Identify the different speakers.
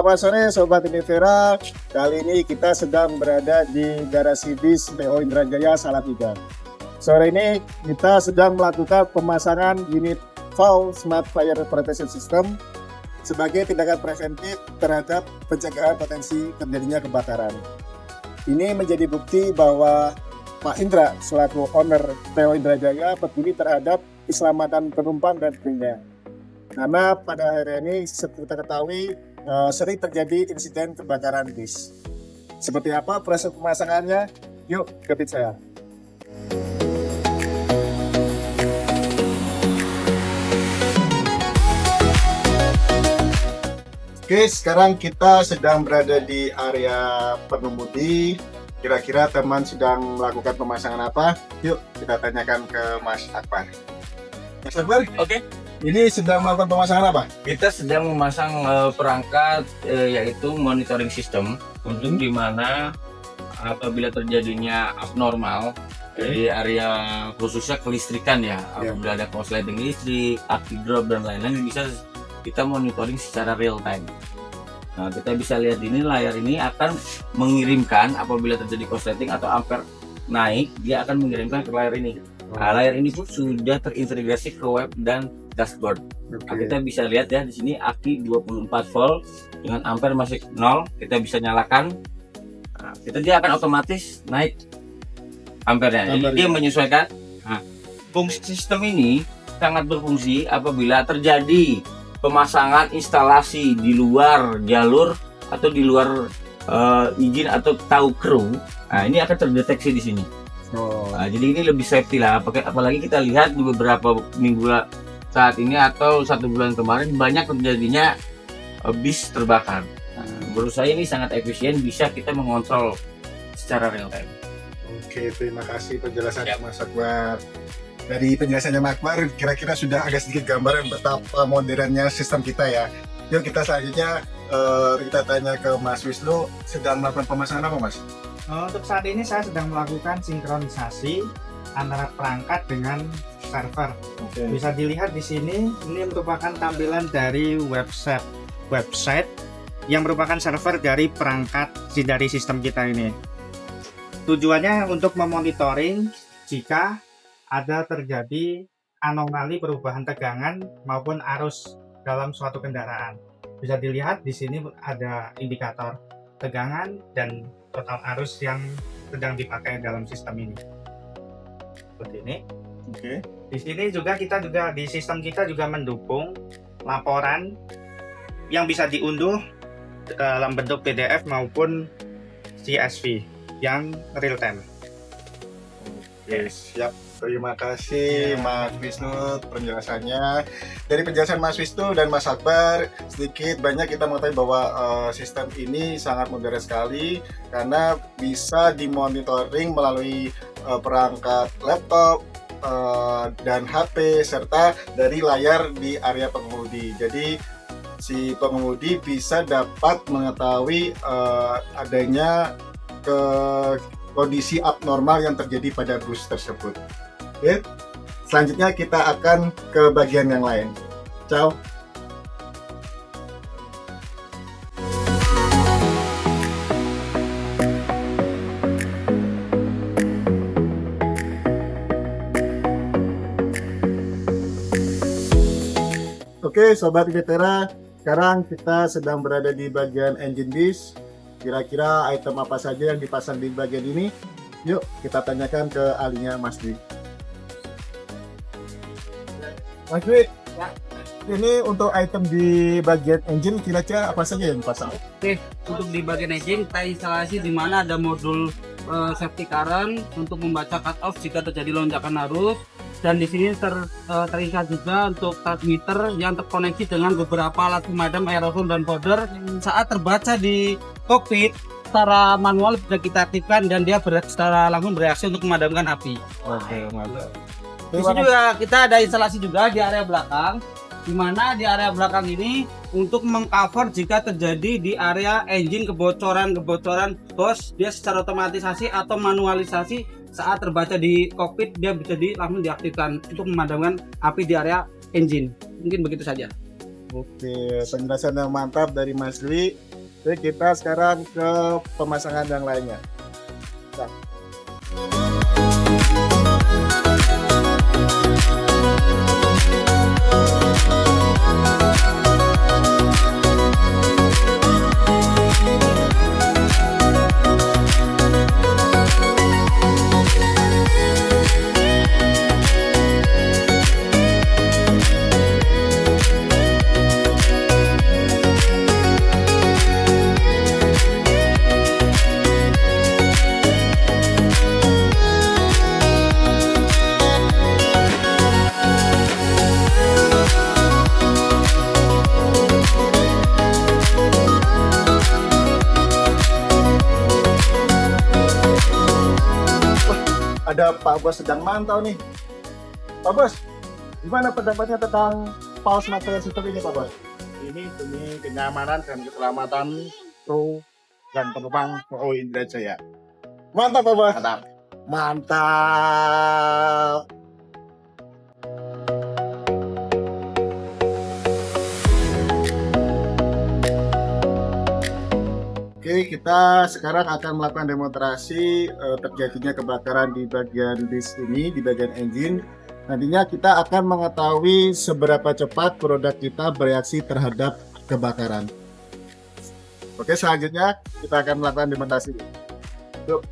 Speaker 1: Selamat sore Sobat Univera. Kali ini kita sedang berada di garasi bis PO Indrajaya Salatiga. Sore ini kita sedang melakukan pemasangan unit VAU Smart Fire Protection System sebagai tindakan preventif terhadap pencegahan potensi terjadinya kebakaran. Ini menjadi bukti bahwa Pak Indra selaku owner PO Indrajaya peduli terhadap keselamatan penumpang dan krunya. Karena pada hari ini seperti kita ketahui sering terjadi insiden kebakaran bis. Seperti apa proses pemasangannya? Yuk ke bis saya. Oke, sekarang kita sedang berada di area pengemudi. Kira-kira teman sedang melakukan pemasangan apa? Yuk kita tanyakan ke Mas Akbar. Mas Akbar,
Speaker 2: Oke,
Speaker 1: ini sedang melakukan pemasangan apa?
Speaker 2: kita sedang memasang perangkat yaitu monitoring system untuk di mana apabila terjadinya abnormal di area khususnya kelistrikan ya, apabila ada korsleting listrik, aki drop dan lain-lain bisa kita monitoring secara real time. Nah, kita bisa lihat ini layar ini akan mengirimkan apabila terjadi korsleting atau ampere naik, dia akan mengirimkan ke layar ini. Nah, layar ini pun sudah terintegrasi ke web dan dashboard. Nah, kita bisa lihat ya di sini aki 24 volt dengan ampere masih 0, kita bisa nyalakan. Nah, dia akan otomatis naik ampernya. Jadi dia menyesuaikan. Nah, fungsi sistem ini sangat berfungsi apabila terjadi pemasangan instalasi di luar jalur atau di luar izin atau tahu kru. Nah, ini akan terdeteksi di sini. Nah, jadi ini lebih safety lah. Apalagi kita lihat di beberapa minggu saat ini atau 1 bulan kemarin banyak terjadinya bis terbakar. Nah, menurut saya ini sangat efisien, bisa kita mengontrol secara real time.
Speaker 1: Oke, terima kasih penjelasannya Mas Akbar. Dari penjelasannya Mas Akbar, kira-kira sudah agak sedikit gambaran betapa modernnya sistem kita ya. Yuk kita selanjutnya kita tanya ke Mas Wisnu, sedang melakukan pemasangan apa Mas?
Speaker 3: Untuk saat ini saya sedang melakukan sinkronisasi antara perangkat dengan server. Bisa dilihat di sini, ini merupakan tampilan dari website yang merupakan server dari perangkat dari sistem kita ini. Tujuannya untuk memonitoring jika ada terjadi anomali perubahan tegangan maupun arus dalam suatu kendaraan. Bisa dilihat di sini ada indikator tegangan dan total arus yang sedang dipakai dalam sistem ini. Seperti ini.
Speaker 1: Oke.
Speaker 3: Di sini juga di sistem kita juga mendukung laporan yang bisa diunduh dalam bentuk PDF maupun CSV yang real time.
Speaker 1: Oke, siap. Terima kasih Mas Wisnu penjelasannya. Dari penjelasan Mas Wisnu dan Mas Akbar, sedikit banyak kita mengetahui bahwa sistem ini sangat modern sekali karena bisa dimonitoring melalui perangkat laptop dan HP serta dari layar di area pengemudi. Jadi si pengemudi bisa dapat mengetahui adanya kondisi abnormal yang terjadi pada bus tersebut. Oke, selanjutnya kita akan ke bagian yang lain. Ciao. Oke, Sobat Univera, sekarang kita sedang berada di bagian engine bis. Kira-kira item apa saja yang dipasang di bagian ini? Yuk kita tanyakan ke ahlinya Mas Dwi. Mas Dwi, ini untuk item di bagian engine kira-kira apa saja yang dipasang?
Speaker 4: Oke, untuk di bagian engine kita instalasi di mana ada modul safety current untuk membaca cut off jika terjadi lonjakan arus, dan di sini terinstal juga untuk transmitter yang terkoneksi dengan beberapa alat pemadam aerosol dan powder. Saat terbaca di kokpit secara manual bisa kita aktifkan dan dia secara langsung bereaksi untuk memadamkan api.
Speaker 1: Oke, mantap.
Speaker 4: Di sini juga kita ada instalasi juga di area belakang, di mana di area belakang ini untuk mengcover jika terjadi di area engine kebocoran bos, dia secara otomatisasi atau manualisasi saat terbaca di kokpit dia bisa langsung diaktifkan untuk memadamkan api di area engine. Mungkin begitu saja.
Speaker 1: Oke, penjelasan yang mantap dari Mas Dwi. Jadi kita sekarang ke pemasangan yang lainnya. Nah. Ada Pak Bos sedang mantau nih. Pak Bos, gimana pendapatnya tentang pause material system ini Pak Bos?
Speaker 5: Ini demi kenyamanan dan keselamatan kru dan penumpang PO Indrajaya.
Speaker 1: Mantap Pak Bos.
Speaker 5: Mantap.
Speaker 1: Mantap. Oke, kita sekarang akan melakukan demonstrasi terjadinya kebakaran di bagian disk ini, di bagian engine. Nantinya kita akan mengetahui seberapa cepat produk kita bereaksi terhadap kebakaran. Oke, selanjutnya kita akan melakukan demonstrasi. Yuk.